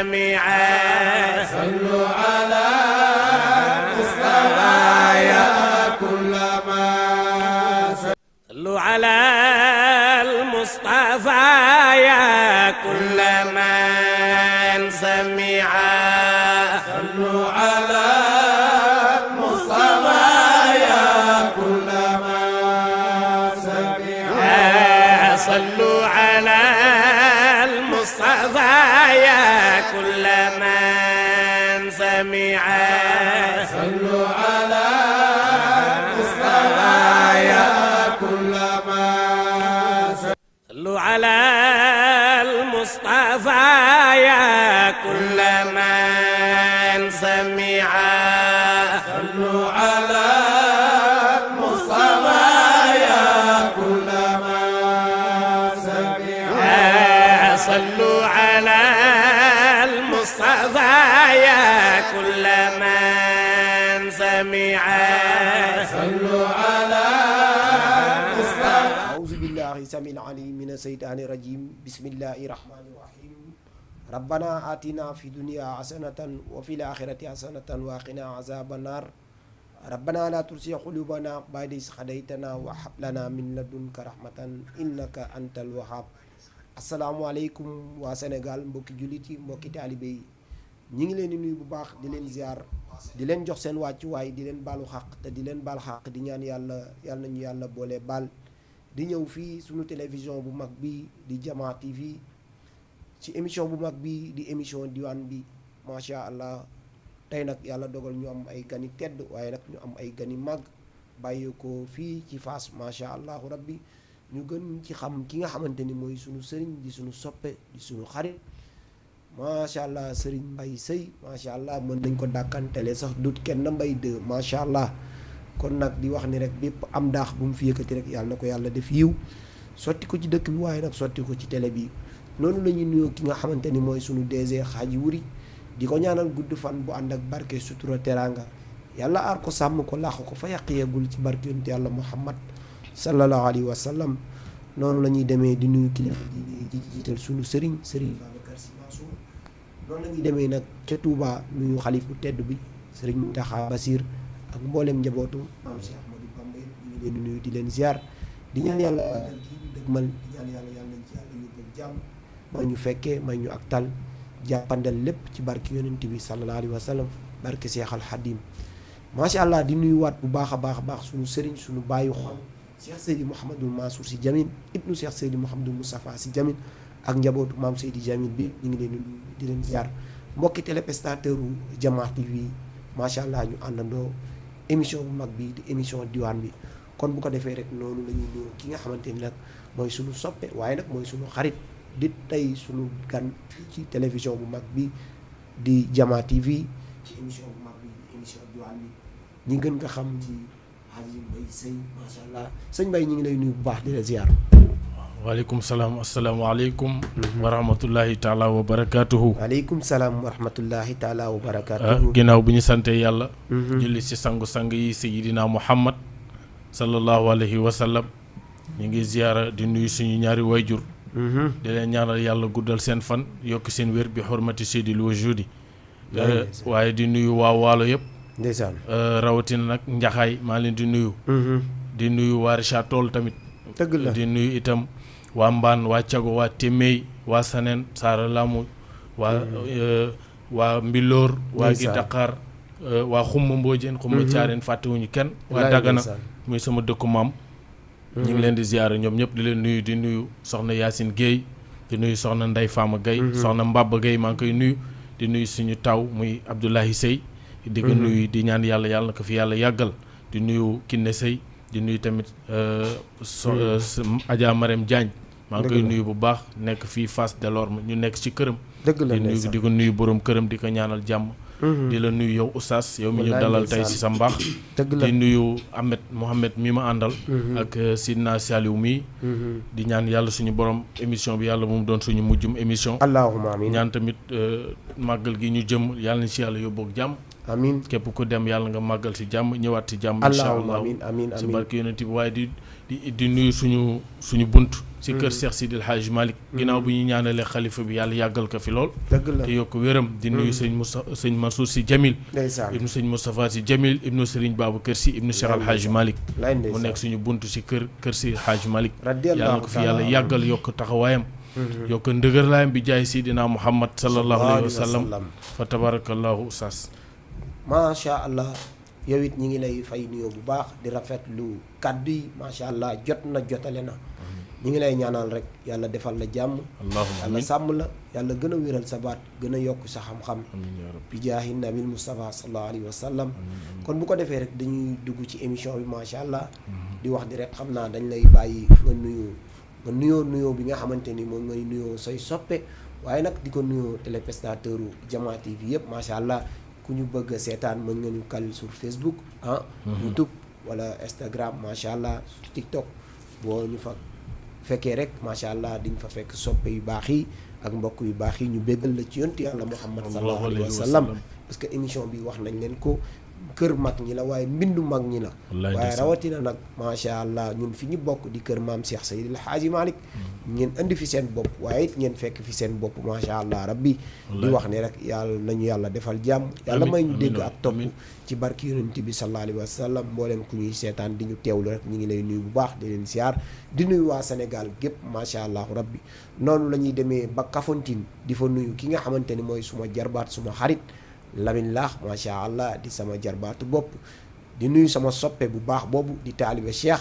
جميعا صلوا على مصطفى يا كل ما صلوا على المصطفى يا كل من سمعا صلوا على المصطفى يا كل من سمعا صلوا على المصطفى يا كل من سمعا صلوا على المصطفى يا كل من صلوا على المصطفى يا كل من سمعا صلوا على المصطفى يا كل من سمعا صلوا على المصطفى يا كل من سمعا صلوا على المصطفى أعوذ بالله السميع العليم من الشيطان الرجيم بسم الله الرحمن الرحيم ربنا آتنا في الدنيا حسنة وفي الآخرة حسنة وقنا عذاب النار ربنا لا تزغ قلوبنا بعد إذ هديتنا وهب لنا من لدنك رحمة إنك أنت الوهاب asalaamaaleykum waa Sénégal mbokki jullit yi mbokki taalibe yi ñi ngi leen di nuyu bu baax di leen ziar di leen jox seen wàccuwaay di leen baalu xaq te di leen baal xaq di ñaan yàlla nañu yàlla boole baal di ñëw fii suñu télévision bu mag bi di Jama TV ci émission bu mag bi di émission diwaan bi macha allah tey nag yàlla dogal ñu am ay gani tedd waaye nag ñu am ay gani mag bàyyi ko fii ci Fass macha allahu rabbi ñu gën ci xam ki nga xamante ni mooy sunu sëriñ di sunu soppe di sunu xarit macha allah sëriñ Mbaye Seye macha allah mën nañ ko dàkkantele sax dut kenn Mbaye 2 macha allah kon nag di wax ni rek bépp am daax bu mu fi yëkkati rek yàlla na ko yàlla def yiw sotti ko ci dëkk bi waaye nag sotti ko ci télé bi noonu la ñuy nuyoo ki nga xamante ni mooy sunu DG Xaaji Wuri di ko ñaanal gudd fan bu ànd ak barke sutura teraanga yàlla aar ko sàmm ko làq ko fa yàq yeggul ci barke yonent yàlla Muhammad sallallahu alayhi wa sallam noonu la ñuy demee di nuyu kilifa di jiital sunu sëriñ Babacar Sy Mansour noonu la ñuy demee nag ca Touba nuyu xalif bu tedd bi sëriñ Mountakha Bassir ak mboolem njabootu maam Cheikh Ahmadou Bamba ñu ngi leen di nuyu di leen ziar di ñaan yàlla màggal kii ñu dëgmal di ñaan yàlla nañ ci yàlla yóbbu ak jàmm may ñu fekkee may ñu ak tal jàppandal lépp ci barke yonent bi sallallahu alayhi wa sallam barke Cheikh Al Khadim macha allah di nuyuwaat bu baax a baax sunu sëriñ sunu bàyyi xol Cheikh Seydi Mouhamadul Mansour Sy Djamil ibnu Cheikh Seydi Mouhamadul Moustapha Sy Djamil ak njabootu maam Seydi Djamil bi ñu ngi leen di leen ziar mbokki téléspectateur u Jama TV macha allah ñu àndandoo émission bu mag bi di émission diwaan bi kon bu ko defee rek noonu la ñuy ñëw ki nga xamante ni nag mooy sunu soppe waaye nag mooy sunu xarit di tey sunu gan fii ci télévision bu mag bi di Jama TV ci émission bu mag bi di émission diwaan bi ñi gën nga xam ci Xaaji Mbaye Seye macha allah sëñ Mbaye ñu ngi lay nuyu bu baax di la ziar. waaleykum salaam asalaamaaleykum. wa rahmatullahi taala wa barakaatuhu. waaleykum salaam wa rahmatullahi taala wa barakaatuhu. ginnaaw bu ñu sante yàlla. julli si sangu-sang yi Seydina Muhammad sallallahu alayhi wa sallam. ñu ngi ziara di nuyu suñu ñaari wayjur. di leen ñaanal yàlla guddal seen fan yokk seen wér bi xurmati seydil wujudi. waaye di nuyu waa Waalo yëpp. ndeysaan rawatina nag njaxaay maa leen di nuyu. di nuyu waa Richard Toll tamit. dëgg la di nuyu itam waa Mbaan waa Cago waa Téméy waa Saneen Saara Lamu waa Mbilor waa gi Dakar waa Xumma Mboojeen Xumma Caareen fàttewuñu kenn waa Dagana muy sama dëkku maam ñu ngi leen di ziyaara ñoom ñëpp di leen nuyu di nuyu soxna Yacine Guèye di nuyu soxna Ndey Fama Guèye soxna Mbaba Guèye maa ngi koy nuyu di nuyu suñu taw muy Abdoulaye Seye di ko nuyu di ñaan yàlla na ko fi yàlla yàggal di nuyu Kiné Seye di nuyu tamit Adja Marème Diagne maa ngi koy nuyu bu baax nekk fii Fass Delorme ñu nekk ci këram di ko nuyu borom këram di ko ñaanal jàmm di la nuyu yow oustaz yow mi ñu dalal tey si sa mbaax di nuyu Mohamed mi ma àndal ak Sidna Saliou mi di ñaan yàlla suñu borom émission bi yàlla moom doon suñu mujjum émission allahumma amiin ñaan tamit màggal gi ñu jëm yàlla na ci yàlla yóbbu ak jàmm amiin képp ku dem yàlla nga màggal si jàmm ñëwaat si jàmm incha allah amiin si barke yonent bi waaye di nuyu suñu bunt si kër Cheikh Sidil Hadj Malick ginnaaw bi ñu ñaanalee xalifa bi yàlla yàggal ko fi lool te yokk wéram di nuyu sëñ Mansour si Jamil ibnu sëñ Moustapha si Jamil ibnu Serigne Babacar si ibnu Cheikh Al Hadj Malick mu nekk suñu bunt si kër si Hadj Malick yàlla ko fi yàlla yàggal yokk taxawaayam yokk ndëgërlaayam bi jaay sidina Muhammad sallallahu alayhi wa sallam fa tabarakallahu oustaz macha allah yow it ñi ngi lay fay nuyoo bu baax di rafetlu kàddu yi macha allah jotale na ñi ngi lay ñaanal rek yàlla defal la jàmm yàlla sàmm la yàlla gën a wéral sa baat gën a yokk sa xam-xam bi jaahi nabil Mustafa sallallahu alayhi wa sallam kon bu ko defee rek dañuy dugg ci émission bi macha allah di wax di rek xam naa dañ lay bàyyi nga nuyoo bi nga xamante ni moom ngay nuyoo say soppe waaye nag di ko nuyoo téléspectateur u Jama TV yëpp macha allah ku ñu bëgg a seetaan mën nga ñu kal sur Facebook YouTube wala Instagram macha allah TikTok boo ñu fa fekkee rek macha allah di nga fa fekk soppe yu baax yi ak mbokk yu baax yi ñu béggal la ci yonti yàlla Muhammad sallallahu alayhi wa sallam parce que émission bi wax nañ leen ko kër mag ñi la waaye mbindu mag ñi la waaye rawatina nag macha allah ñun fi ñu bokk di kër maam Cheikh Seydil Hadji Malick ngeen indi fi seen bopp waaye it ngeen fekk fi seen bopp macha allah rabbi di wax ne rek yàlla nañu yàlla defal jàmm yàlla may ñu dégg ak topp ci barki yonent bi sallallahu alayhi wa sallam mboolem ku ñuy seetaan di ñu teewlu rek ñu ngi lay nuyu bu baax di leen siyaar di nuyu waa Sénégal gépp macha allah rabbi noonu la ñuy demee ba Kafountine di fa nuyu ki nga xamante ni mooy suma jarbaat suma xarit Lamine Laax macha allah di sama jarbaatu bopp di nuyu sama soppe bu baax boobu di taalibe Cheikh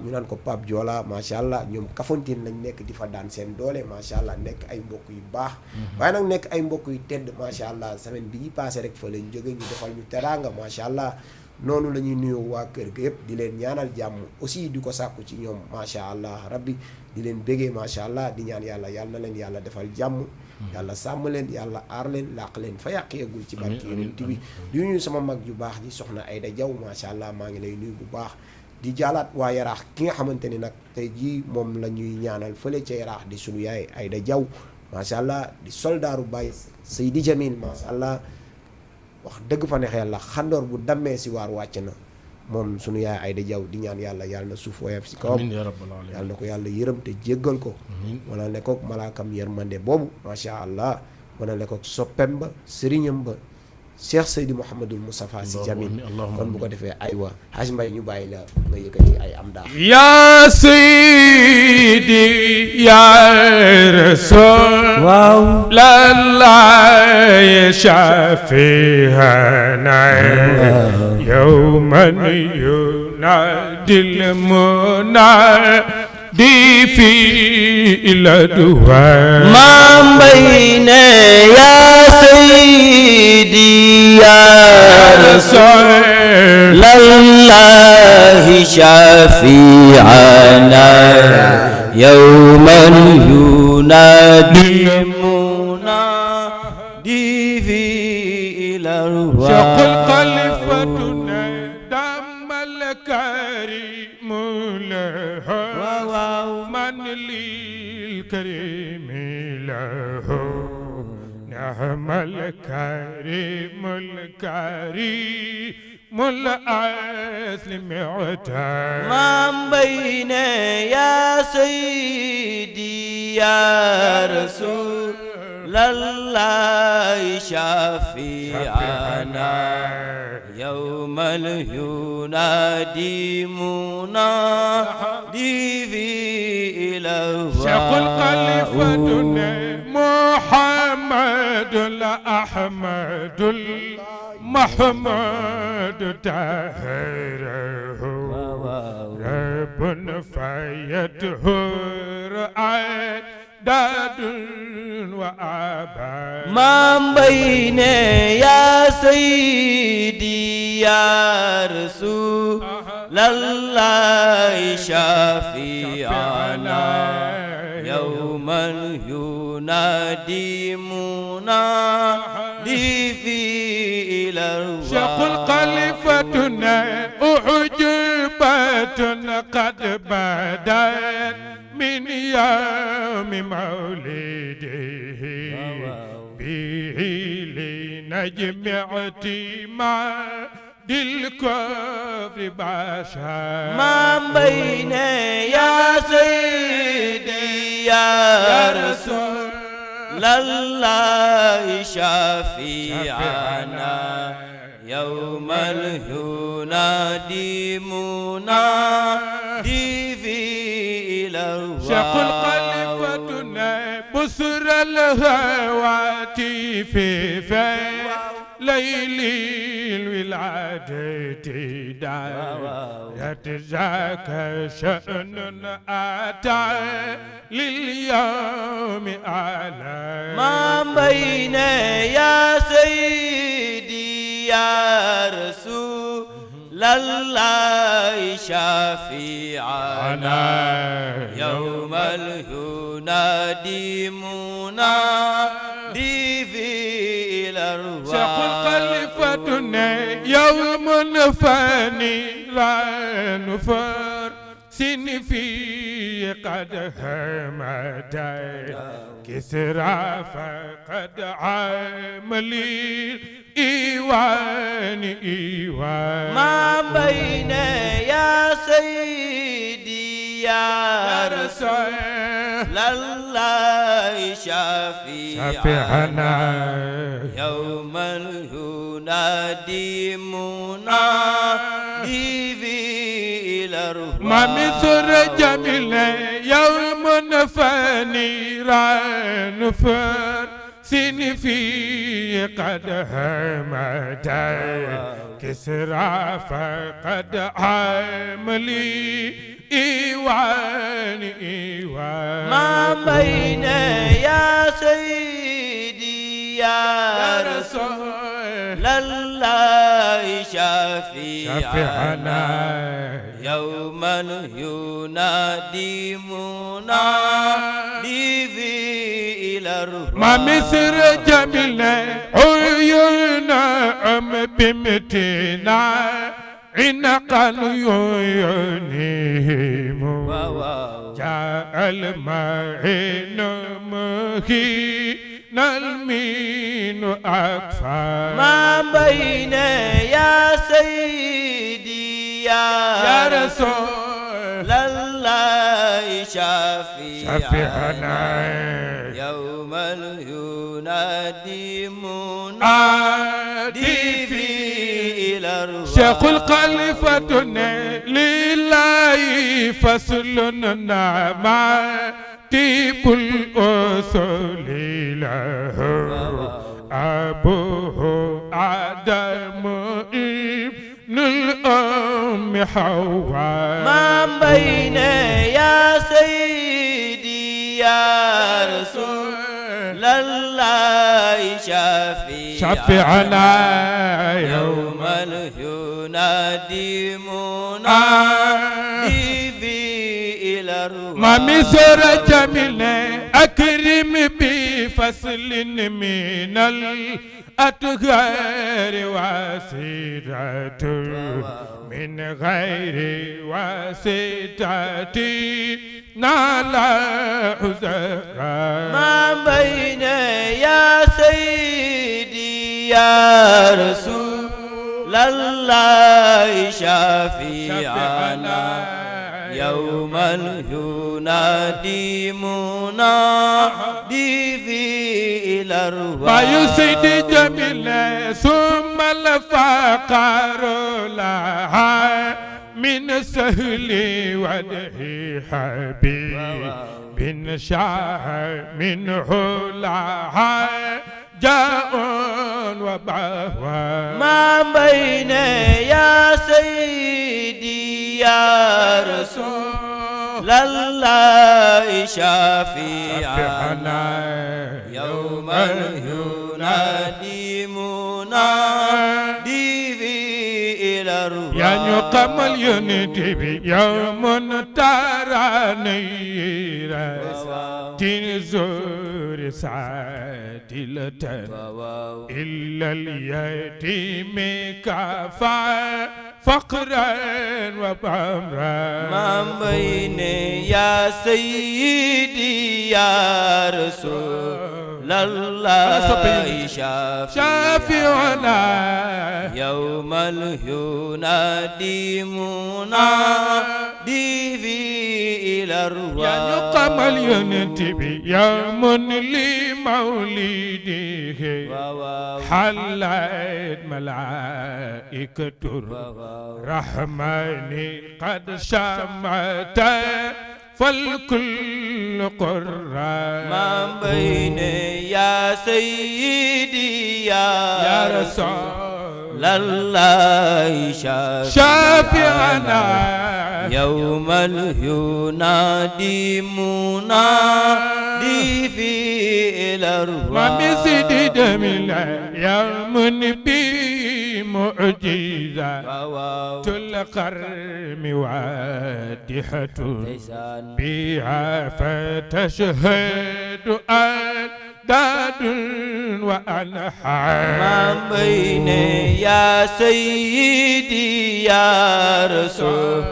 ñu naan ko Pape Joola macha allah ñoom Kafountine lañ nekk di fa daan seen doole macha allah nekk ay mbokk yu baax waaye nag nekk ay mbokk yu tedd macha allah semaine bi ñu passé rek fa lañ jóge ñu defal ñu teraanga macha allah noonu la ñuy nuyoo waa kër ga yëpp di leen ñaanal jàmm aussi di ko sàkku ci ñoom macha allah rabbi di leen bégee macha allah di ñaan yàlla na leen yàlla defal jàmm yàlla sàmm leen yàlla aar leen làq leen fa yàq yeggul ci barke yonent bi di nuyu sama mag ju baax ji soxna Ayda Jaw macha allah maa ngi lay nuyu bu baax di jaalaat waa yaraax ki nga xamante ni nag tey jii moom la ñuy ñaanal fële ca yaraax di sunu yaay Ayda Jaw macha allah di soldaaru Baye Seydi Jamil macha allah wax dëgg fa neex yàlla xandoor bu dammee si waar wàcc na moom sunu yaay Ayda Jaw di ñaan yàlla na suuf woyof si kawam yàlla na ko yàlla yërëm te jéggal ko wala ne kook malaakam yërmande boobu macha allah wala ne kook soppem ba sëriñam ba Cheikh Seydi Mouhamadul Moustapha Sy Jamil kon bu ko defee aywa Haj Mbay ñu bàyyi la nga yëkkati ay am daa ya Seydi ya Rasul waaw lallaahi shafi'ana yawman yunadil munadi fi ladwa Maam Mbay ne ya Seydi ya Rasul lallaahi shafi'ana yawman yunadi munadi fi al-arwah shaqul khalifatuna damal karim lahu man lil karim lahu ni'mal karim الأسلم عتاب Maam Mbay ne ya Seydi ya Rasul lallaahi shafi'ana yawmal yunadi munadi fi al-arwah shaqul khalifatuna Muhammadul Ahmadul محمد تهره رب فيته رعاية داد وآباء Maam Mbay ne ya Seydi ya Rasul lallaahi shafi'ana yawmal yunadi munadi fi شق الخليفتنا أعجبة قد بدت من يوم مولده به نجم اعتماد الكفر باشا ما بين يا سيدي يا رسول الله شفيعنا يوم الهنادي منادي في الأرواح شق القلفتنا بسر الهواتف في ليل الولادة يتزاك شأن أتى لليوم أعلى ما بين يا سيدي يا رسول الله شفيعنا يوم الهنادي منادي في الأرواح شق الخليفتنا يوم فاني لا نفر سن في قد همت كسرى فقد عملي إيوان إيوان ما بين يا سيدي يا رسول الله شفيعنا يوم الهنادي منادي في الأرواح ما مثل جميل يوم فاني رانفر سن في قد همت كسرى فقد عملي إيوان إيوان ما بين يا سيدي يا رسول الله شفيعنا يوم ينادي منادي في الأرواح ما مثل جميل عيون بمتنا عنقا يعينهم جاء المعين مهين المين أكفى ما بين يا سيدي يا رسول الله شفيعنا يوم ينادي منادي في الأرواح شيخ الخليفة لله فصل نعمة طيب الأصول له أبوه آدم ابن الأم حواء ما بين يا سيدي يا رسول الله شفيعنا يوم ينادي منادي في الأرواح ما مثل جميل أكرم بفصل من الأطهار واسطة من غير واسطة نال حزقا ما بين يا سيدي يا رسول الله شفيعنا يوم ينادي منادي في الأرواح ما يسد جميل ثم الفقر لها من سهل وجه حبيب بن شاه منه لها جاء وبهوى ما بين يا سيدي يا رسول الله شفيعنا يوم ينادي منادي في الأرواح يا نقم اليونتي يوم ترى نيرا تنزور ساتلة إلا اليتيم كفى فقرا وبمرا ما بين يا سيدي يا رسول لله شافعنا يوم ينادي منادي في الأرواح يا يقام الينتبه يوم لمولده حلت ملائكة الرحمن قد شمت فالكل قرّا ما بين يا سيدي يا رسول الله شافعنا يوم ينادي منادي في الأرواح ما مثل دم يوم بمعجزة القرم وادحة بها فتشهد أنداد وأنحار ما بين يا سيدي يا رسول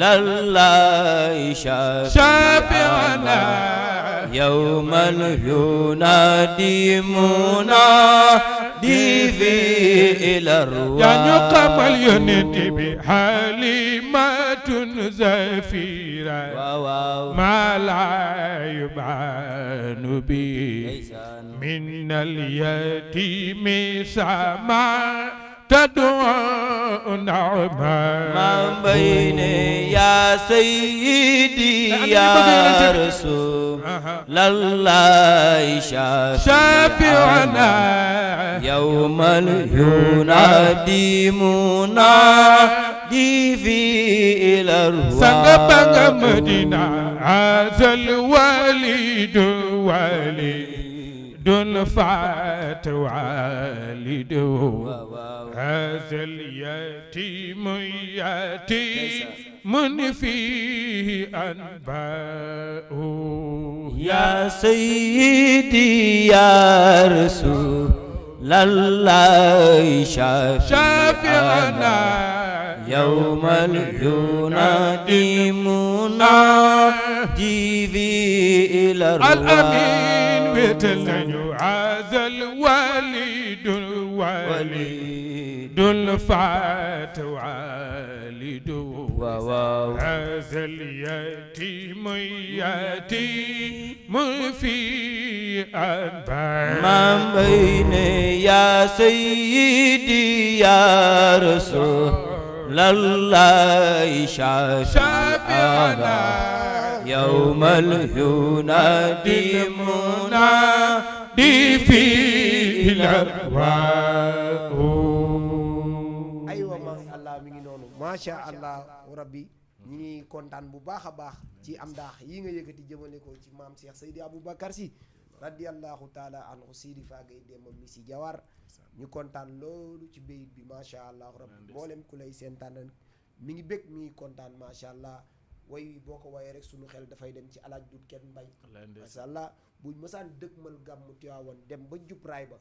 الله شافعنا يوم ينادي منادي في الأرواح يا نقم اليونت بحليمة زفيرة ما لا يبان به من اليتيم سما تدعو نعما ما بين يا سيدي يا رسول الله شافعنا يوم ينادي منادي في الأرواح سنبغ مدينة هذا الوالد والد فات والده هذا اليتيم يتيم فيه أنباء يا سيدي يا رسول الله شافعنا يوم ينادي منادي في الأرواح الأمين مثل هذا الوالد الفات والده هذا اليتيم يتيم في أنباء ما بين يا سيدي يا رسول الله شافعنا يوم ينادي منادي في الأرواح aywa macha allah mi ngi noonu macha allah rabbi ñi ngi kontaan bu baax a baax ci am daax yi nga yëkkati jëmale ko ci maam Cheikh Seydi Aboubacar Sy radiyallahu taala anhu Sidi Fagay Demba mi si Jawar ñu kontaan loolu ci béyit bi macha allah rabbi mboolem ku lay sentaan mi ngi bég mi ngi kontaan macha allah way boo ko wayee rek sunu xel dafay dem ci alaaj dut kenn mbay macha allah buñ mësaan dëgmal gàmmu Tiwaawan dem ba jub raay ba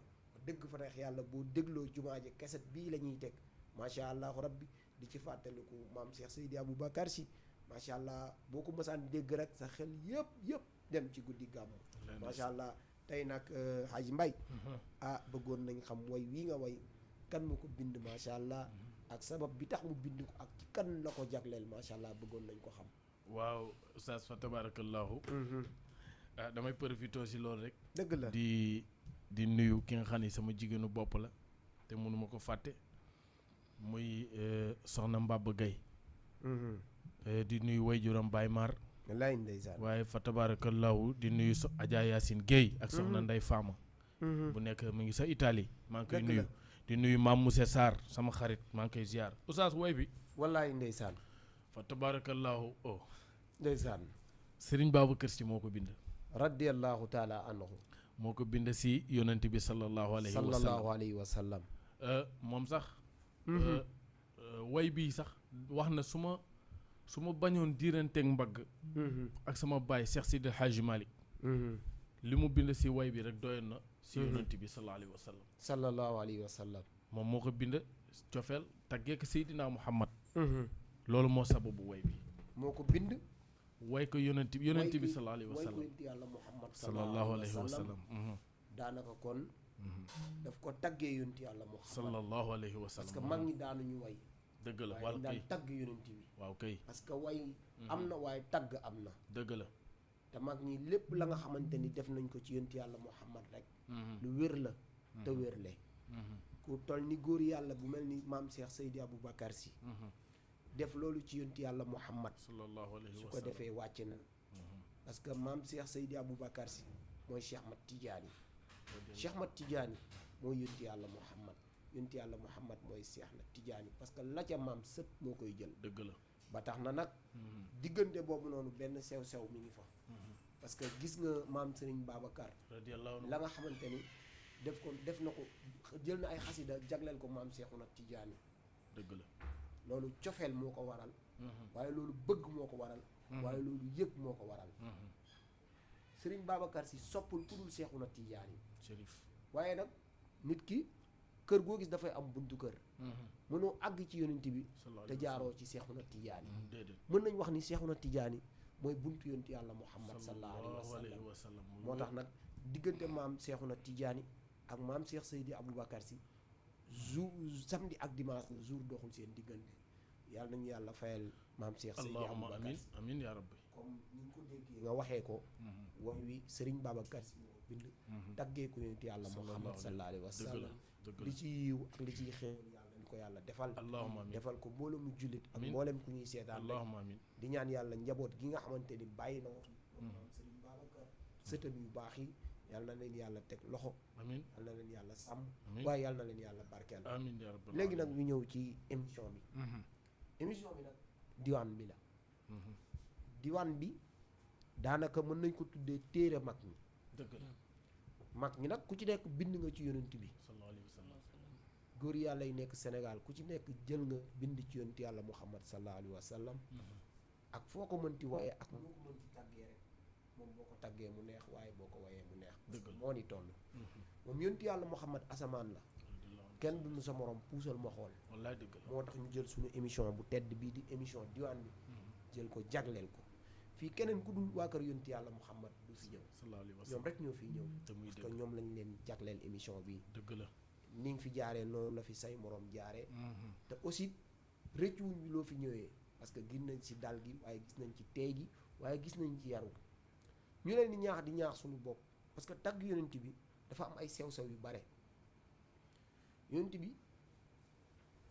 dëgg fa neex yàlla boo dégloo jumaa ji keset bii la ñuy teg macha allah rabbi di ci fàttaliku maam Cheikh Seydi Aboubacar Sy macha allah boo ko mësaan dégg rek sa xel yëpp dem ci guddi gàmmu macha allah tey nag Haji Mbay bëggoon nañ xam way wii nga way kan moo ko bind macha allah ak sabab bi tax mu bind ko ak ci kan la ko jagleel macha allah bëggoon nañ ko xam. waaw oustaz fa tabarakallahu damay profité si loolu rek. dëgg la di nuyu ki nga xam ne sama jigéenu bopp la te mënuma ko fàtte muy soxna Mbaba Gaye di nuyu wayjuram Baye Mar. wallaay ndeysaan waaye fa tabarakallahu di nuyu Adja Yacine Guèye ak soxna Ndey Fama bu nekk mu ngi sa Italie maa ngi koy nuyu di nuyu Mame Moussa Sarr sama xarit maa ngi koy ziar oustaz way bi wallaay ndeysaan fa tabarakallahu ndeysaan Serigne Babacar Sy moo ko bind radiyallahu taala anhu moo ko bind si yonent bi sallallahu alayhi wa sallam moom sax way bii sax wax na su ma bañoon diiranteeg mbagg ak sama baay Cheikh Sidi Hadji Malick li mu bind si way bi rek doyoon na si yonent bi sallallahu alayhi wa sallam moom moo ko bind cofeel taggee ko Seydina Muhammad loolu moo sababu way bi moo ko bind way ko yonent bi sallallahu alayhi wa sallam daanaka kon daf ko taggee yonent yàlla Muhammad sallallahu alayhi wa sallam parce que mag ñi daanuñu way dëgg la waaye daan tagg yonent bi waaw kay parce que way am na waaye tagg am na dëgg la te mag ñi lépp la nga xamante ni def nañ ko ci yonent yàlla Muhammad rek lu wér la te wérle ku toll ni góor yàlla bu mel ni maam Cheikh Seydi Aboubacar Sy def loolu ci yonent yàlla Muhammad sallallahu alayhi su wa ko sallam defee wàcc na parce que maam Cheikh Seydi Aboubacar Sy mooy Cheikh Ahmad Tidiane Cheikh Ahmad Tidiane mooy yonent yàlla Muhammad yonent yàlla Muhammad mooy Cheikh na Tidiane parce que la ca maam sët moo koy jël dëgg la ba tax na nag diggante boobu noonu benn sew-sew mi ngi fa parce que gis nga maam Serigne Babacar radiyallahu anhu la nga xamante ni def na ko jël na ay xasida jagleel ko maam Cheikhouna Tidiane dëgg la loolu cofeel moo ko waral waaye loolu bëgg moo ko waral waaye loolu yëg moo ko waral Serigne Babacar Sy soppul ku dul Cheikhouna Tidiane Chérif waaye nag nit ki kër goo gis dafay am buntu kër mënoo àgg ci yonent bi te jaaroo ci Cheikhouna Tidiane déedéet mën nañ wax ni Cheikhouna Tidiane mooy buntu yonent yàlla Muhammad sallallahu alayhi wa sallam moo tax nag diggante maam Cheikhouna Tidiane ak maam Cheikh Seydi Aboubacar Sy samedi ak dimanche jour doxul seen diggante yàlla nañu yàlla fayal maam Cheikh Seydi allahumma Aboubacar amin Sy amin yaa rabbi comme ni nga ko déggee nga waxee ko wax wi Serigne Babacar Sy moo bind taggee ko yonent yàlla Muhammad sallallahu alayhi wa sallam li ci yiw ak li ciy xéewal yàlla nañ ko yàlla defal allahumma amin defal ko mboolem mu jullit ak mboolem ku ñuy seetaan allahumma amin di ñaan yàlla njaboot gi nga xamante ni bàyyi na wax maam Serigne Babacar sëtam yu baax yi yàlla na leen yàlla teg loxo amin yàlla na leen yàlla sàmm amiin waaye yàlla na leen yàlla barkeel amin yaa rabbi léegi nag ñu ñëw ci émission bi émission bi nag diwaan bi la diwaan bi daanaka mën nañ ko tuddee téere mag ñi dëgg la mag ñi nag ku ci nekk bind nga ci yonent bi sallallahu alayhi wa sallam góor yàlla yi nekk Sénégal ku ci nekk jël nga bind ci yonent yàlla Muhammad sallallahu alayhi wa sallam ak foo ko mënti waaye ak moo ko mënti tàggee rek moom boo ko tàggee mu neex waaye boo ko wayee mu neex dëgg la moo ni toll moom yonent yàlla Muhammad asamaan la kenn du sa morom puusal ma xool wallaay dëgg la moo tax ñu jël suñu émission bu tedd bii di émission diwaan bi jël ko jagleel ko fii keneen ku dul waa kër yonent yàlla Muhammad du fi ñëw sallallahu alayhi wa ñoom sallam rek ñoo fiy ñëw te muy parce que dëgg ñoom lañ leen jagleel émission bi dëgg la ni nga fi jaaree noonu la fi say morom jaaree te aussi rëccuwuñ bi loo fi ñëwee parce que gis nañ ci dal gi waaye gis nañ ci teey gi waaye gis nañ ci yaru ñu leen di ñaax suñu bopp parce que tagg yonent bi dafa am ay sew-sew yu bare yonent bi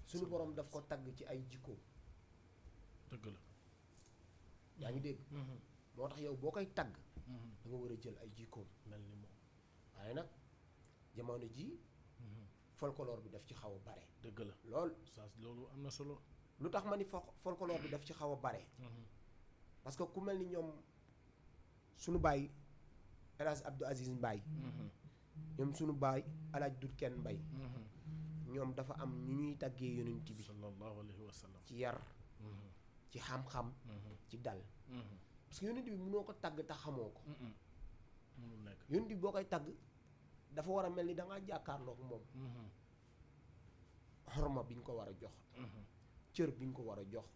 suñu borom daf ko tagg ci ay jikkoom dëgg la yaa ngi dégg moo tax yow boo koy tagg da nga war a jël ay jikkoom mel ni moom waaye nag jamono ji folklore bi daf ci xaw a bare dëgg la lool saa loolu am na solo lu tax ma ni folklore bi daf ci xaw a bare parce que ku mel ni ñoom suñu baay El Hadj Abdou Aziz Mbaye ñoom suñu baay El Hadj Dut Kenn Mbaye ñoom dafa am ñu ñuy taggee yonent bi sallallahu alayhi wa sallam ci yar ci xam-xam ci dal parce que yonent bi mënoo ko tagg te xamoo ko mënul nekk yonent bi boo koy tagg dafa war a mel ni dangaa jàkkaarloog moom xorma bi nga ko war a jox cër bi nga ko war a jox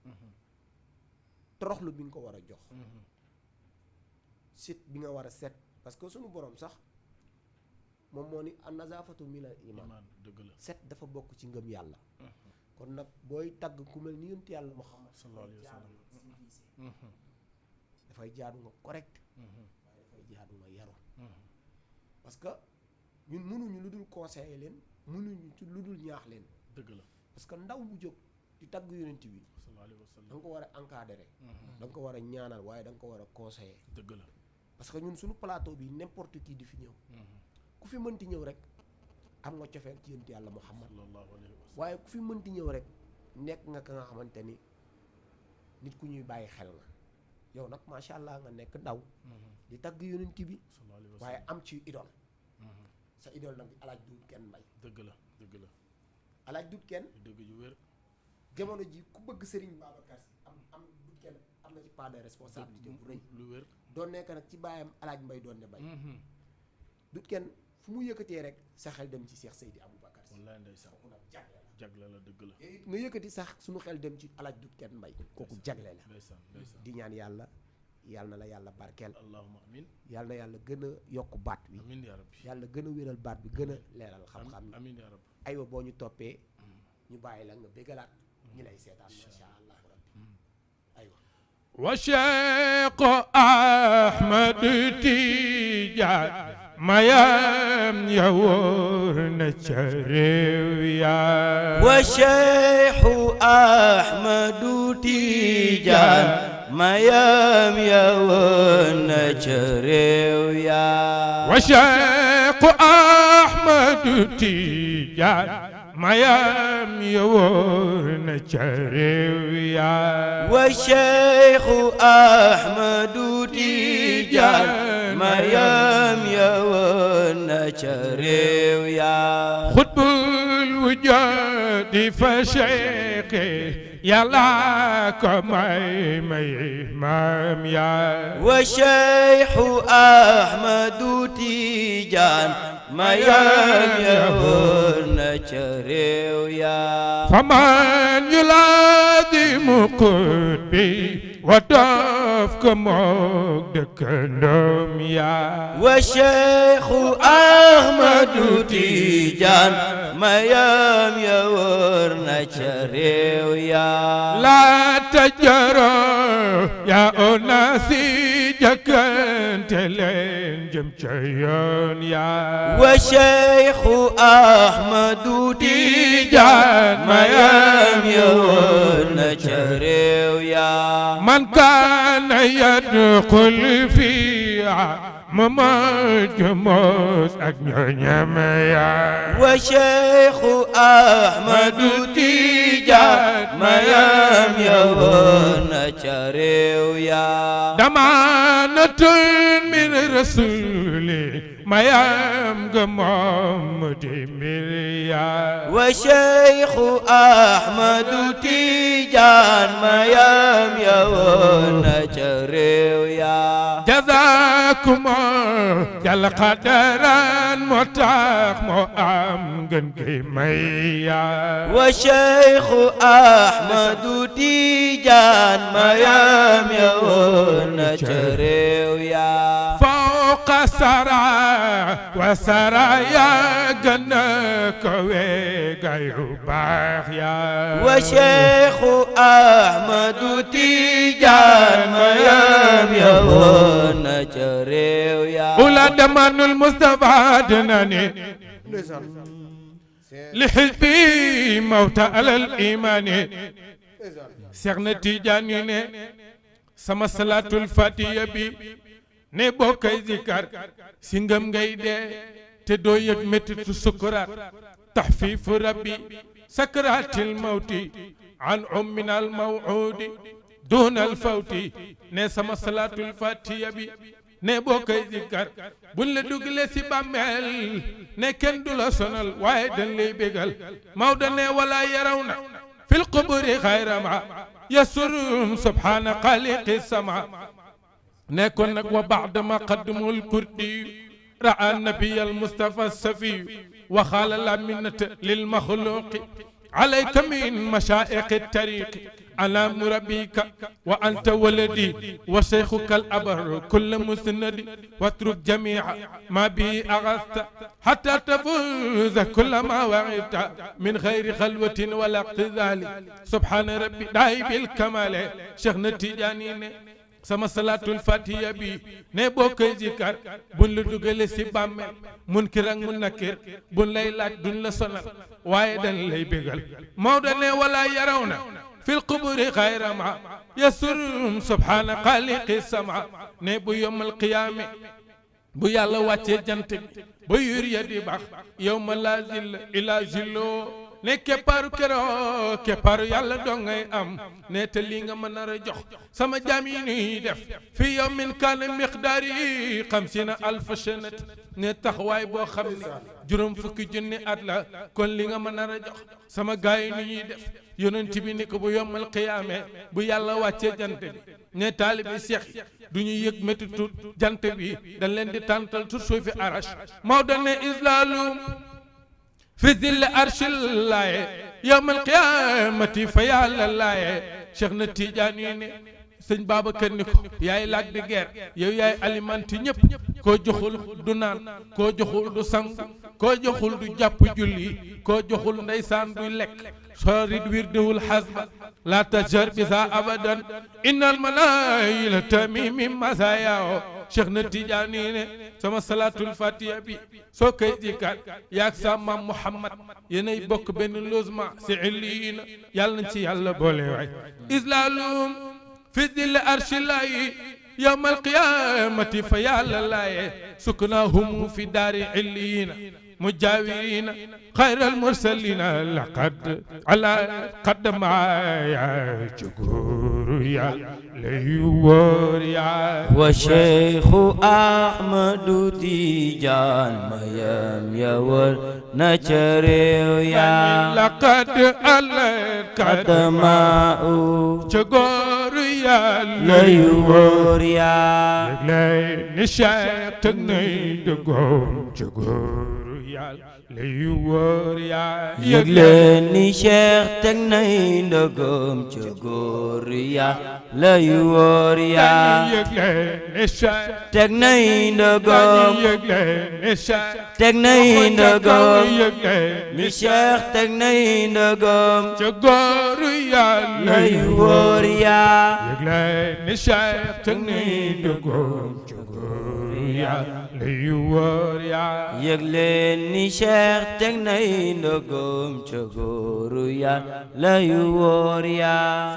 toroxlu bi nga ko war a jox set bi nga war a set parce que suñu borom sax moom moo ni an nazafatu minal iman dëgg la set dafa bokk ci ngëm yàlla kon nag booy tagg ku mel ni yonent yàlla Muhammad sallallahu alayhi wa sallam dafay jaadu nga correct waaye dafay jaadu nga yaru parce que ñun mënuñu lu dul conseiller leen mënuñu ci lu dul ñaax leen dëgg la parce que ndaw bu jóg di tagg yonent bi sallallahu alayhi wa sallam da nga ko war a encadrer da nga ko war a ñaanal waaye da nga ko war a conseiller dëgg la parce que ñun suñu plateau bi n'importe qui di fi ñëw ku fi mënti ñëw rek am nga cofeel ci yonent yàlla Muhammad sallallahu alayhi wa sallam waaye ku fi mënti ñëw rek nekk nga ka nga xamante ni nit ku ñuy bàyyi xel nga yow nag macha allah nga nekk ndaw di tagg yonent bi sallallahu alayhi wa waaye sallam am ci idole sa idole nag di alaaj Dut Kenn Mbay dëgg la dëgg la alaaj Dut Kenn dëgg ju wér jamono ji ku bëgg Serigne Babacar Sy am Dut Kenn am na ci part de responsabilité bu rëy lu wér doon nekk nag ci baayam alaaj Mbay doon ne bay Dut Kenn fu mu yëkkatee rek sa xel dem ci Cheikh Seydi Aboubacar Sy wallaay ndeysaan kooku nag jagle la jagle la dëgg la te it nga yëkkati sax suñu xel dem ci alaaj Dut Kenn Mbay kooku jagle la ndeysaan ndeysaan di ñaan yàlla yàlla na la yàlla barkeel allahumma amin yàlla na yàlla gën a yokk baat bi amin ya rabbi yàlla gën a wéral baat bi gën a leeral xam-xam yi amin ya rabbi aywa boo ñu toppee ñu bàyyi la nga bégalaat ñi lay seetaan masha allah rabbi aywa wa Cheikh Ahmad Tijaan mayam ya wóor na ca réew ya wa Cheikh Ahmad Tijaan mayam ya wóor na ca réew ya wa Cheikh Ahmad Tijaan mayam ya wóor na ca réew ya wa Cheikh Ahmad Tijaan mayam ya wóor na ca réew ya xutbul wujuudi fa Cheikh yàlla ko may maam ya wa Cheikh Ahmad Tijaan mayam ya wóor na ca réew ya faman yulaadimu qutbi wa doof ko moog dëkkandoom ya wa Cheikh Ahmad Tijaan mayam ya wóor na ca réew ya la tajaro ya onasi jëkkante leen jëm ca yoon ya wa Cheikh Ahmad Tijaan mayam ya wóor na ca réew ya man kaana yadxul fiiha mos ak ñoñam ya wa Cheikh Ahmad Tijaan mayam ya wóor na ca réew ya damaanatun min rasuli mayam ga moom di mbir ya wa Cheikh Ahmad Tijaan mayam ya wóor na ca réew ya jazaakum jal qadaran moo tax moo am ngeen gi may ya wa Cheikh Ahmad Tijaan mayam ya wóor na ca réew ya fawqa sara wa sara ya gën a kawe gayu baax ya wa Cheikh Ahmad Tijaan mayam ya wóor na ca réew ya ula damanul Mustafa dinani li xisbi mawta alal imani Seex na Tijaan yi ne sama salaatul fatiha bi ne boo koy zikar si ngëm ngay dee te doo yëg mettitu sukuraat taxfiifu rabbi sakraatil mawti an umminal mawuudi duunal fawti ne sama salaatul fatiha bi ne boo koy zikar buñ la dugalee si bàmmeel ne kenn du la sonal waaye dañ lay bégal Maodo ne wala yaraw na fil quburi xayra ma yasurum subhaana xaaliqi sama nekkoon nag wa baada ma qaddamul kurdi raa nabiya al mustafa safi wa xaala la minnata lil maxluqi alayka min mashaaiqi tariqi ana murabbika wa anta waladi wa shaykhuka al abar kulla musnadi watruk jamia ma bi aghasta hatta tafuza kulla ma wa'ita min ghayri khalwatin wala iqtidali subhana rabbi daay bil kamale Cheikh na Tijaani ne sama salaatul fatiha bi ne boo koy zikar buñ la dugale si bàmmeel munkir ak munakkir buñ lay laaj duñ la sonal waaye dañ lay bégal Maodo ne wala yaraw na fil quburi xayra ma yasurum subhaana xaaliqi sama ne bu yomal qiyaame bu yàlla wàccee jant bi ba yur ya di baax yow ma laa zilla ila zilloo ne keppaaru keroo keppaaru yàlla doo ngay am ne te lii nga ma nar a jox sama jaam yi nuy def fi yawmin kaana miqdaari 50 alfa sanat ne taxawaay boo xam ne juróom fukki junni at la kon li nga ma nar a jox sama gaay yi nu ñuy def yonent bi ni ko bu yombal qiyaame bu yàlla wàccee jant bi ne taalibi seex yi du ñu yëg méttitu jant bi dañ leen di tàntal tu suufi arash Maodo ne islaalum fi zilli arshillaahi yawmal qiyaamati fa yàlla laaye Cheikh na Tiijaan yi ne sëñ Babacar ni ko yaay Lac de Guiers yow yaay alimenté ñëpp koo joxul du naan koo joxul du sang koo joxul du jàpp julli koo joxul ndeysaan du lekk sorit wirdewul hasba la tajar bisa abadan innal manayila tamimi masayao Cheikh na Tidiane ne sama salatul fatiha bi soo koy jikkaat yaag sa maam Muhammad yéenay bokk benn logement si illiina yàlla nañ ci yàlla boole waay islalum fi dil arshillahi yawmal qiyamati fa yàlla laaye suknahum fi daari illiina مجاورين خير المرسلين لقد على قدم يا جغور يا ليور يا وشيخ أحمد تيجان ميام يور نجريو يا لقد على قدم جغور يا ليور يا نشاط نيدغوم جغور lay wóor yaa yëg leen ni Cheikh teg nay ndëgëm ca góor ya lay wóor yaa yëg leen ni Cheikh teg nay ndëgëm yëg leen ni Cheikh teg nay ndëgëm yëg leen ni Cheikh teg nay ndëgëm ca góor ya lay wóor yaa yëg leen ni Cheikh teg nay ndëgëm ca góor ya lay wóor yaa yëg leen ni Cheikh teg nay ndëgëm ca góor ya lay wóor yaa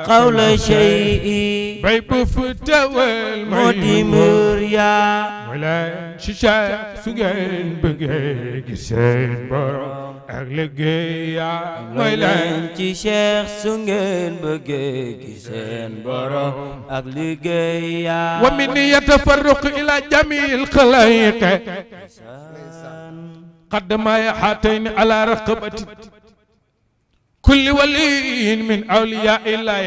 xawla shay'i bay bu fu tawal moo di mbir yaa wala ci Cheikh su ngeen bëggee gis seen borom ak liggéey yaa mooy leen ci Cheikh su ngeen bëggee gis seen borom ak liggéey yaa wa min yatafarruq ila jamil xalayq قد ما يحاتين على رقبة كل ولي من أولياء الله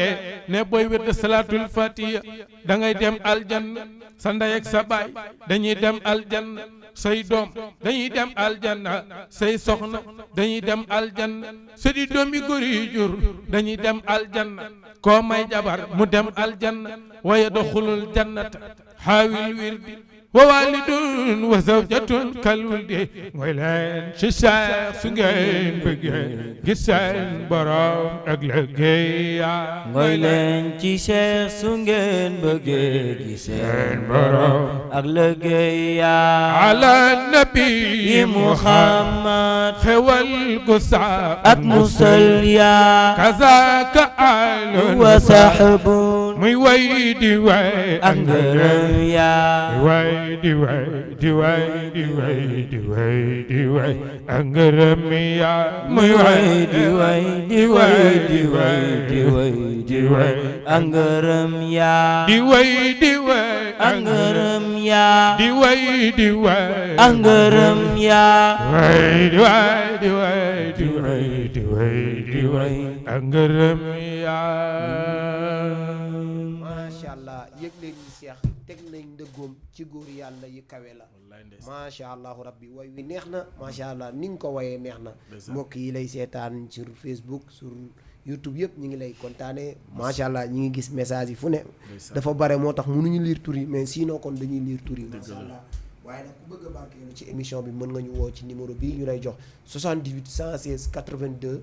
نبوي ورد صلاة الفاتحة داغي دم الجنة سنداي ak sa baay dañuy dem aljanna say doom dañuy dem aljanna say soxna dañuy dem aljanna sa di doom yi góor yi jur dañuy dem aljanna koo may jabar mu dem aljanna wa yadxulul jannata haawil wirdi ووالد وزوجة كالولد ويلين شيشا سنجين بجين جسين برام أغلقيا ويلين شيشا سنجين بجين جسين برام أغلقيا على النبي محمد خوال قصة أكمسليا كذاك آل وصحبون muy way di way ak ngërëm yaa di way ak ngërëm yaa muy way di way ak ngërëm yaa di way ak ngërëm yaa di way ak ngërëm yaa di way ak ngërëm yaa yëg leen ni Cheikh teg nañ ndëggoom ci góor yàlla yi kawe la macha allah rabbi way wi neex na macha allah ni nga ko wayee neex na mbokk yi lay seetaan sur Facebook sur YouTube yëpp ñu ngi lay kontaane macha allah ñi ngi gis message yi fu ne dafa bare moo tax mënuñu lire tur yi mais sinon kon dañuy lire tur yi macha allah waaye nag ku bëgg a barkeelu ci émission bi mën nga ñu woo ci numéro bii ñu lay jox 78 116 82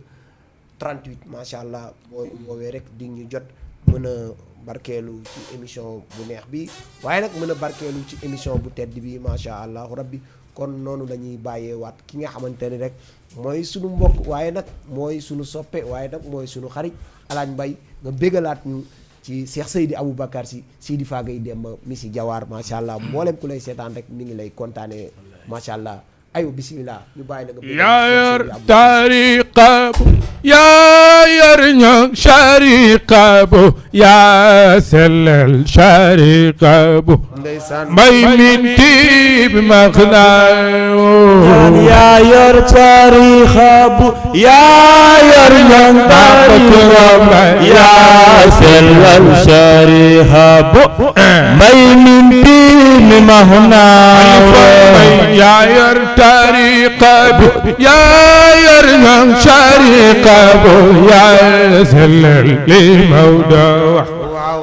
38 macha allah boo woowee rek di ñu jot mën a barkeelu ci émission bu neex bi waaye nag mën a barkeelu ci émission bu tedd bi macha allah rabbi kon noonu la ñuy bàyyeewaat ki nga xamante ni rek mooy sunu mbokk waaye nag mooy sunu soppe waaye nag mooy sunu xarit Alaaji Mbay nga bégalaat ñu ci Cheikh Seydi Aboubacar si Sidi Fagay Demba mi si Jawaar macha allah mboolem ku lay seetaan rek mi ngi lay kontaanee macha allah ayo bismillah ñu bàyyi la nga yaa yor tariqa yaa yor ñoom shariqa bu yaa sellal shariqa bu mbay min tiib maxnaaw yaa yor tariqa bu yaa yor ñoom shariqa yaa sellal shariqa bu mbay min tiib mi mahna يا ير طريقة يا ير شريقة يا سلل لموضوع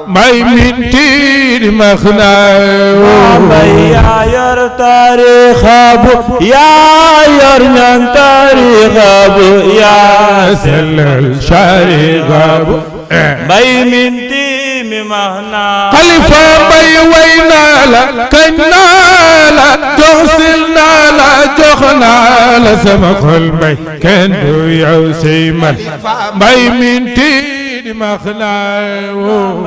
ما من تير مخناو يا ير تاريخ ابو يا ير نان تاريخ ابو يا سلل شريقة باي من تيم مهنا خليفة باي وينا لا كنا لا جوسلنا لا جخنا لا سمخل باي كندو يوسيمن باي من تير مخناو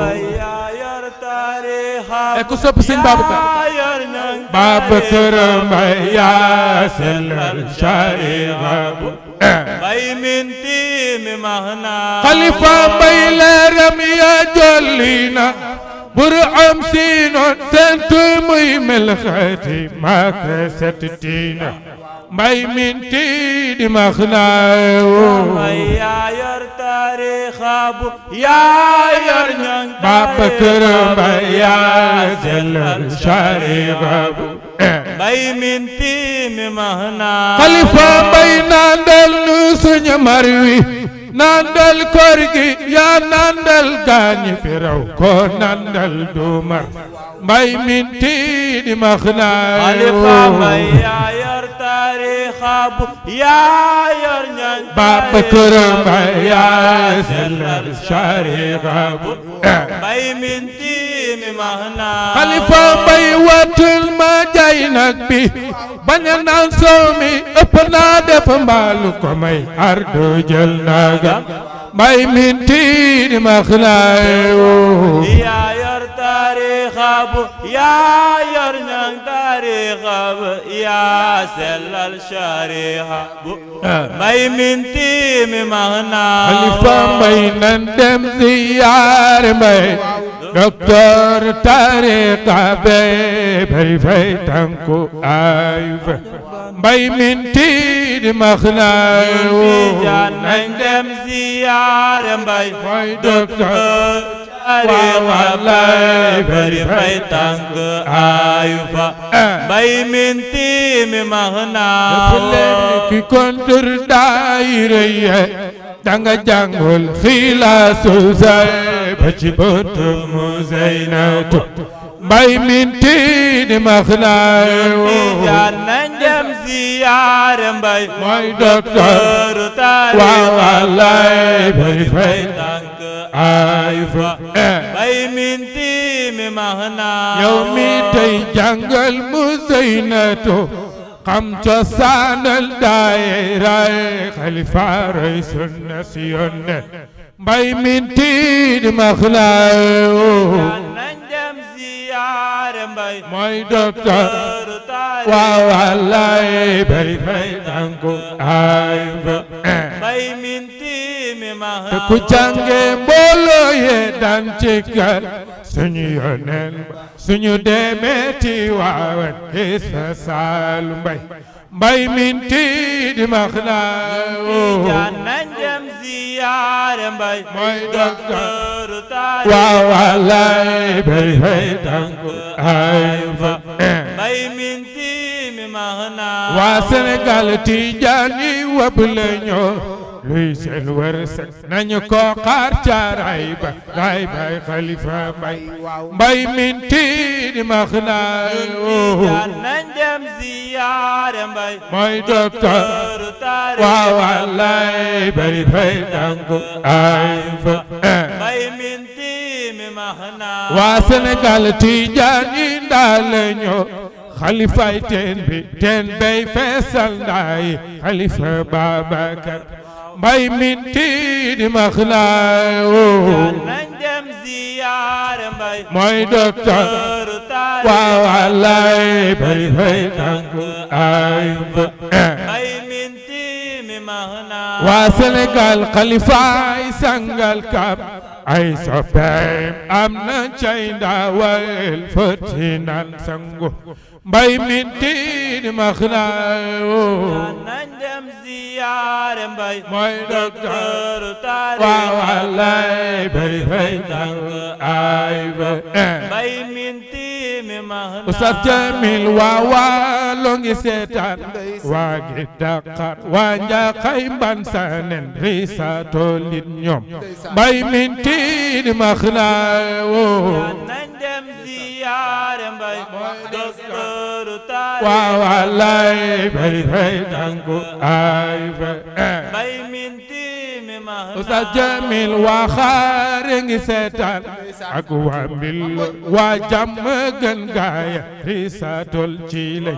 ku sopp sëñ Babacar may yaa sellal shari'a bay minti mi mahna xalifa mbay leeram ya jollina bur am siinoon sentu muy mel xati maaka settina mbay minti di mahna yaa yor taarixa bu yaa yor ñan Babacar mbay yaa sellal shari'a bay minti mi mahna xalifa mbay nandal nu suñu mar wi nandal koor gi yaa nandal gaañi fi raw ko nandal du mar mbay minti di maxna xalifa mbay yaa yor taarixa bu yaa yor ñan Babacar mbay yaa sellal shari'a bay minti mi mahna xalifa mbay watul ma jay nag bi bañ a naan soow mi ëpp naa def mbaalu ko may ardo jël naga mbay minti di maxnaayo yaa yor taarixa bu yaa yor ñan taarixa bu yaa sellal shari'a bu mbay minti mi mahna xalifa mbay nan dem ziyaar mbay docteur tariqa be bari fay tanku ay fa mbay minti di maxnaayo nañ dem ziyaar mbay mooy docteur wallaay bari fay tànk ayu fa mbay minti mi mahna dafa leen ki kontur daayira ye danga jàngul xilaasu say ba ci bëtum mu Zeynatu mbay minti di maxnaayo nañ dem ziyaar mbay mooy docteur wallaay bari fay tànk ayu fa mbay minti mi mahna yow mi tey jàngal mu Zeynatu xam cosaanal daayira xalifa roy sunna si yonne mbay minti di maxnaayo nañ dem ziyaar mbay mooy docteur wallaay bari fay tànku ay fa mbay minti mi mahna ku jànge mbooloo ye daan ci kër suñu yoneen suñu demeeti waawan gis fa saalu mbay minti di maxnaayo nañ dem ziyaar mbay mooy docteur waaw wallaay bari fay tànku ay fa mbay minti mi mahna waa Sénégal Tijaan yi wab la ñoo luy seen wërsëg nañu ko xaar caaray ba lay bay xalifa mbay minti di maxnaayo nañ dem ziyaar mbay mooy docteur wallaay bari fay tànku ay fa mbay minti mi mahna waa Sénégal Tijaan yi ndaal la ñoo xalifay teen bi teen bay feesal ndaay xalifa Babacar mbay minti di maxnaayo nañ dem ziyaar mbay mooy docteur wallaay bari fay tànku ay fa mbay minti mi mahna waa Sénégal xalifaay sangal kab ay soppeem am na cay ndaawal foti nan sangu mbay minti di maxnaayo nañ dem ziyaar mbay mooy docteur wallaay bari fay tànku ay fa mbay minti mi Oustaz Jamil waa Waalo ngi seetaan waa gi Dakar waa Njaxay mban sanen risa tolit ñoom bay minti di maxlaawo nañ dem ziyaare mbay docteur taal waa walay bay dangu ay bay minti mi ma Oustaz Jamil waa Xaare ngi seetaan ak waa Mbillo waa jàmm gën gaaya risa tol ci lay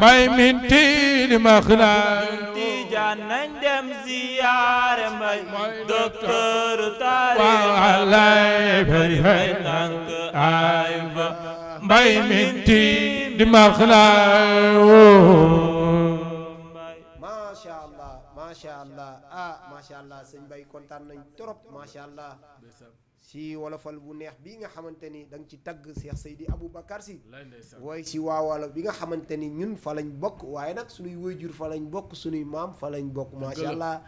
bay minti di maxlaawo Tijaan nañ dem ziyaare mbay docteur taal walay bay dank ay fa mbay minti di maxlaawo macha allah macha allah sëñ Bay kontaan nañ trop macha allah si wolofal bu neex bi nga xamante ni da nga ci tagg Cheikh Seydi Aboubacar Sy waaye si waawalo bi nga xamante ni ñun fa lañ bokk waaye nag suñuy waajur fa lañ bokk suñuy maam fa lañ bokk macha allah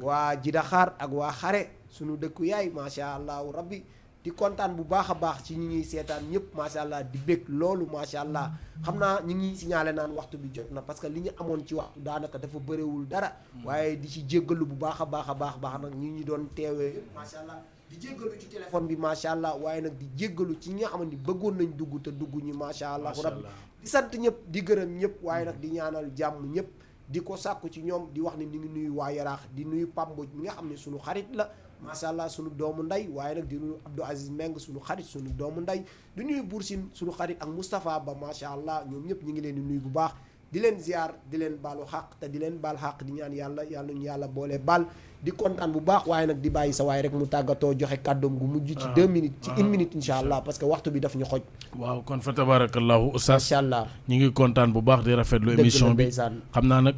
waa Jidaxaar ak waa Xare suñu dëkku yaay macha allah rabbi di kontaan bu baax a baax ci ñi ñuy seetaan ñëpp macha allah di bég loolu macha allah xam naa ñu ngi signalé naan waxtu bi jot na parce que li ñu amoon ci waxtu daanaka dafa bëriwul dara waaye di ci jéggalu bu baax a baax nag ñi ñu doon teewee macha allah di jéggalu ci téléphone bi macha allah waaye nag di jéggalu ci ñi nga xamante ni bëggoon nañ dugg te dugg ñi macha allah rabbi di sant ñëpp di gërëm ñëpp waaye nag di ñaanal jàmm ñëpp di ko sàkku ci ñoom di wax ne ñu ngi nuyu waa Yaraax di nuyu Pamboj mi nga xam ne suñu xarit la macha allah sunu doomu nday waaye nag di nuyu Abdou Aziz Meng sunu xarit sunu doomu nday di nuyu Boursine sunu xarit ak Moustapha Ba macha allah ñoom ñëpp ñu ngi leen di nuyu bu baax di leen ziar di leen baalu xaq te di leen baal xaq di ñaan yàlla ñu yàlla boole baal di kontaan bu baax waaye nag di bàyyi sa waay rek mu tàggatoo joxe kàddoom gu mujj ci 2 minutes ci 1 minute incha allah parce que waxtu bi daf ñu xoj. waaw kon fa tabarakallahu oustaz macha allah ñu ngi kontaan bu baax di rafetlu émission bi ndeysaan xam naa nag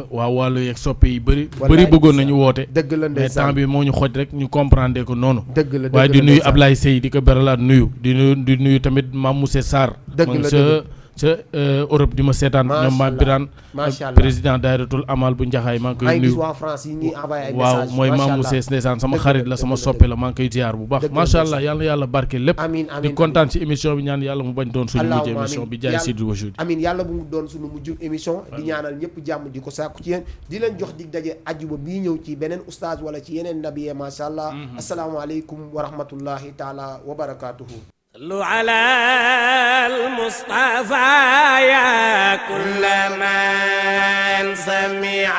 waa wàllu yeeg soppe yi bëri bëggoon nañu woote dëgg la mais ndeysaan temps bi moo ñu xoj rek ñu comprendre ko noonu dëgg la waaye di nuyu Ablaye Sey di ko beralaat nuyu di nuyu tamit Mame Moussé Sarr ca Europe di ma seetaan ñoom ma Birane macha allah président daayratul amal bu Njaxaay maa ngi koy nuyu waa France yi ñuy envoyé ay waaw message mooy Mame Moussé ndeysaan sama xarit la sama soppe la maa ngi koy ziar bu baax macha allah yàlla barke lépp amiin di kontaan ci émission bi ñaan yàlla mu bañ doon suñu mujj émission bi jaay Sidi Wajud amiin yàlla bu mu doon suñu mujj émission di ñaanal ñëpp jàmm di ko sàkku ci yéen di leen jox dig daje ajuma bii ñëw ci beneen oustaz wala ci yeneen nabiye macha allah asalaamaaleykum wa rahmatullahi taala wa barakatuhu صلوا على المصطفى يا كل من سمع